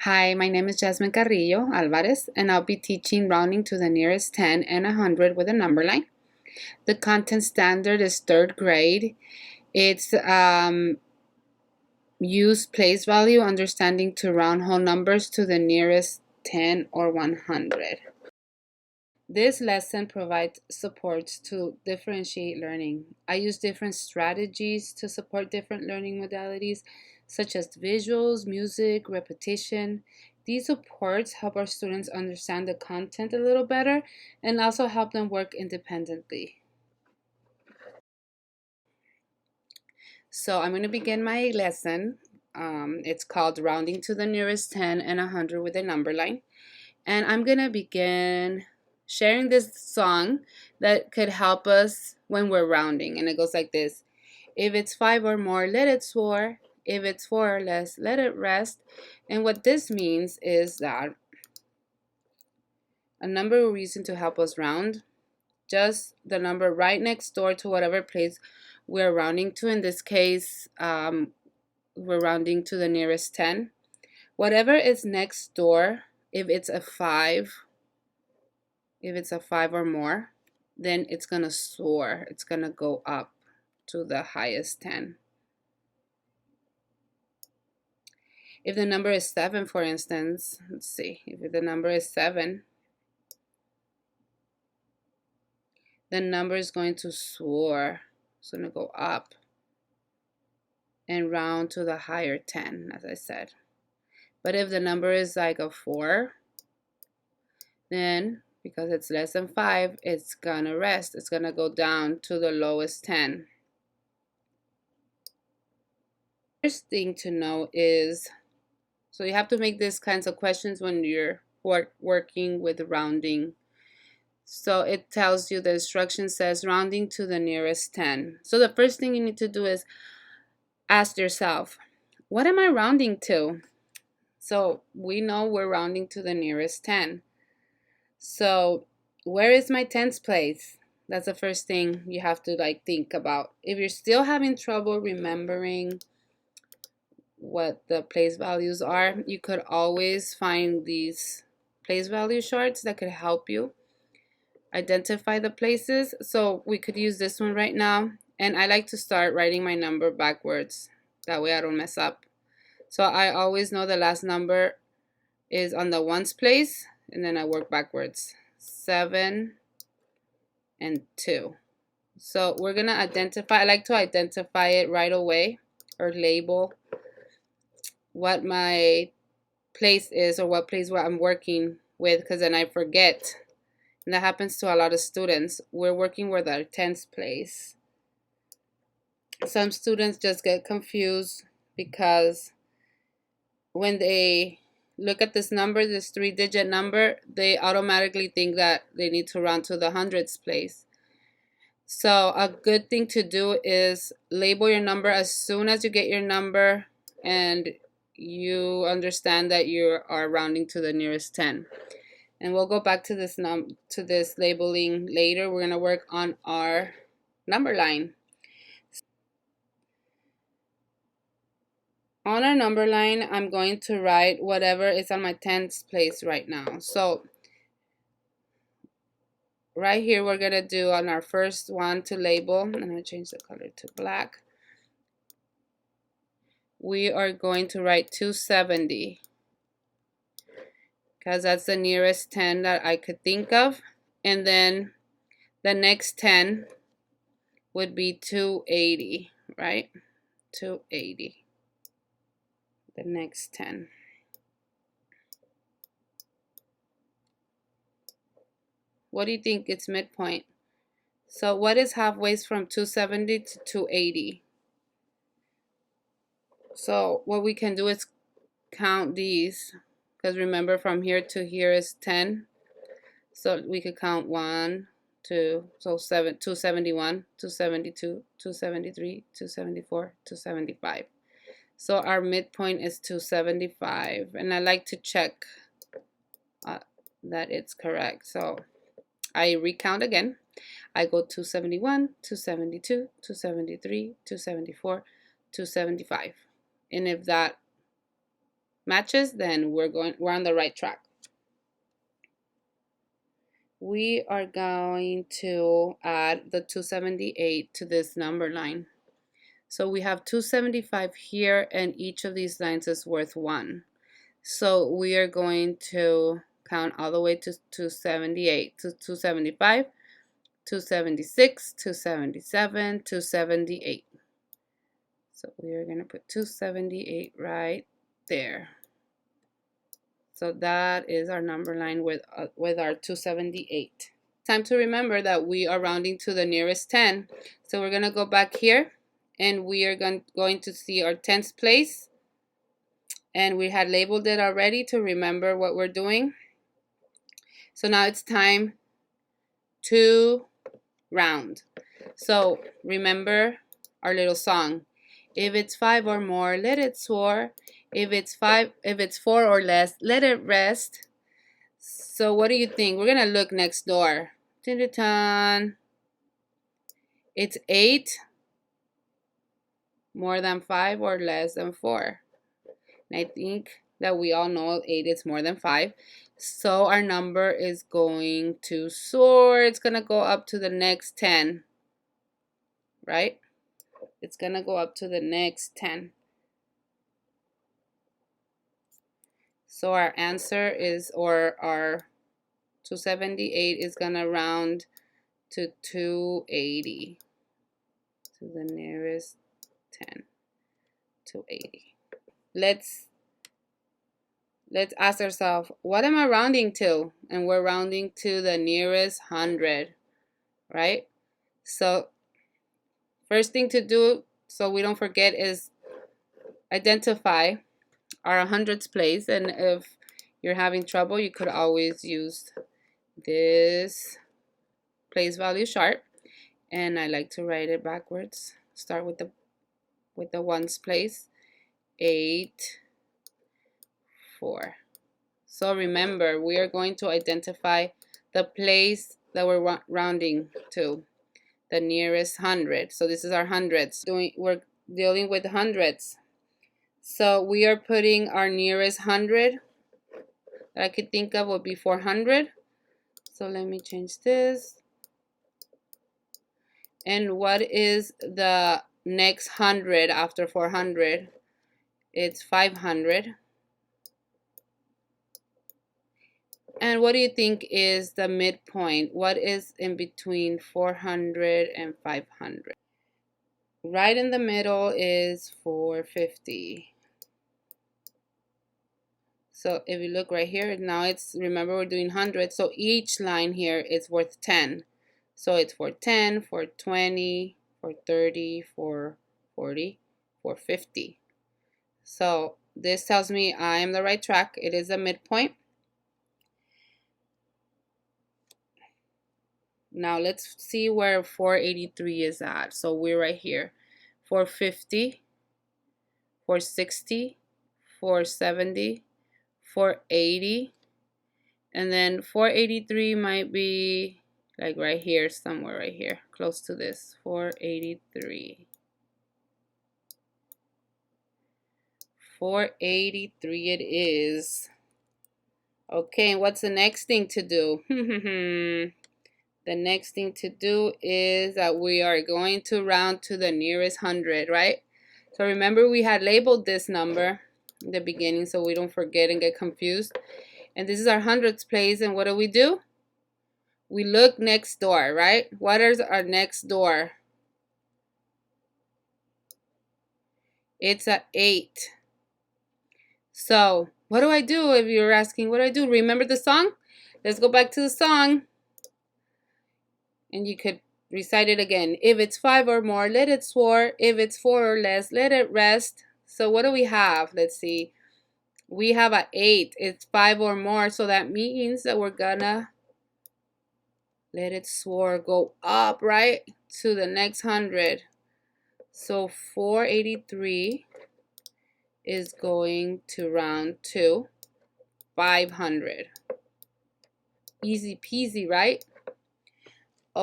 Hi, my name is Jasmine Carrillo Alvarez, and I'll be teaching rounding to the nearest 10 and 100 with a number line. The content standard is third grade. It's use place value understanding to round whole numbers to the nearest 10 or 100. This lesson provides supports to differentiate learning. I use different strategies to support different learning modalities, such as visuals, music, repetition. These supports help our students understand the content a little better and also help them work independently. So I'm going to begin my lesson. It's called Rounding to the Nearest 10 and 100 with a Number Line. And I'm going to begin sharing this song that could help us when we're rounding. And it goes like this. If it's 5 or more, let it soar. If it's 4 or less, let it rest. And what this means is that a number of reasons to help us round, just the number right next door to whatever place we're rounding to. In this case, we're rounding to the nearest 10. Whatever is next door, if it's a 5, if it's a 5 or more, then it's going to soar. It's going to go up to the highest 10. If the number is 7, for instance, let's see, if the number is 7, the number is going to soar. It's going to go up and round to the higher 10, as I said. But if the number is like a 4, then because it's less than 5, it's going to rest. It's going to go down to the lowest 10. First thing to know is, so you have to make these kinds of questions when you're working with rounding. So it tells you, the instruction says rounding to the nearest 10. So the first thing you need to do is ask yourself, what am I rounding to? So we know we're rounding to the nearest 10. So where is my tens place? That's the first thing you have to think about. If you're still having trouble remembering what the place values are, you could always find these place value charts that could help you identify the places. So we could use this one right now, and I like to start writing my number backwards, that way I don't mess up. So I always know the last number is on the ones place, and then I work backwards. 7 and 2. So we're gonna identify, I like to identify it right away, or label what my place is, or what place where I'm working with, because then I forget. And that happens to a lot of students. We're working with our tens place. Some students just get confused because when they look at this number, this 3-digit number, they automatically think that they need to round to the hundreds place. So a good thing to do is label your number as soon as you get your number and you understand that you are rounding to the nearest 10. And we'll go back to this labeling later. We're going to work on our number line. On our number line, I'm going to write whatever is on my tens place right now. So right here, we're going to do on our first one to label, I'm going to change the color to black. We are going to write 270 because that's the nearest 10 that I could think of. And then the next 10 would be 280, right? 280. The next 10. What do you think its midpoint? So what is halfway from 270 to 280? So what we can do is count these, because remember from here to here is 10. So we could count 1, 2, so 271, 272, 273, 274, 275. So our midpoint is 275, and I like to check that it's correct. So I recount again. I go 271, 272, 273, 274, 275. And if that matches, then we're on the right track. We are going to add the 278 to this number line. So we have 275 here, and each of these lines is worth 1. So we are going to count all the way to 278, to 275, 276, 277, 278. So we are going to put 278 right there. So that is our number line with our 278. Time to remember that we are rounding to the nearest 10. So we're going to go back here, and we are going to see our tens place. And we had labeled it already to remember what we're doing. So now it's time to round. So remember our little song. If it's 5 or more, let it soar. If it's 4 or less, let it rest. So what do you think? We're gonna look next door. Dun-dun-dun. It's 8 more than 5 or less than 4. And I think that we all know 8 is more than 5. So our number is going to soar. It's gonna go up to the next 10, right? It's gonna go up to the next 10. So our answer is, or our 278 is gonna round to 280, to the nearest 10, 280. Let's ask ourselves, what am I rounding to? And we're rounding to the nearest 100, right? So first thing to do, so we don't forget, is identify our hundreds place. And if you're having trouble, you could always use this place value chart. And I like to write it backwards. Start with the ones place. 8, 4. So remember, we are going to identify the place that we're rounding to, the nearest 100. So this is our hundreds. We're dealing with hundreds. So we are putting our nearest 100 that I could think of would be 400. So let me change this. And what is the next 100 after 400? It's 500. And what do you think is the midpoint? What is in between 400 and 500? Right in the middle is 450. So if you look right here, now it's, remember we're doing hundreds, so each line here is worth 10. So it's 410, 420, 430, 440, 450. So this tells me I am the right track. It is a midpoint. Now let's see where 483 is at. So we're right here. 450, 460, 470, 480, and then 483 might be like right here, somewhere right here, close to this. 483. 483 it is. Okay, and what's the next thing to do? The next thing to do is that we are going to round to the nearest 100, right? So remember we had labeled this number in the beginning so we don't forget and get confused. And this is our hundreds place, and what do? We look next door, right? What is our next door? It's a 8. So what do I do? If you're asking what do I do, remember the song? Let's go back to the song. And you could recite it again. If it's 5 or more, let it soar. If it's 4 or less, let it rest. So what do we have? Let's see. We have an 8. It's 5 or more. So that means that we're gonna let it soar, go up, right? To the next 100. So 483 is going to round to 500. Easy peasy, right?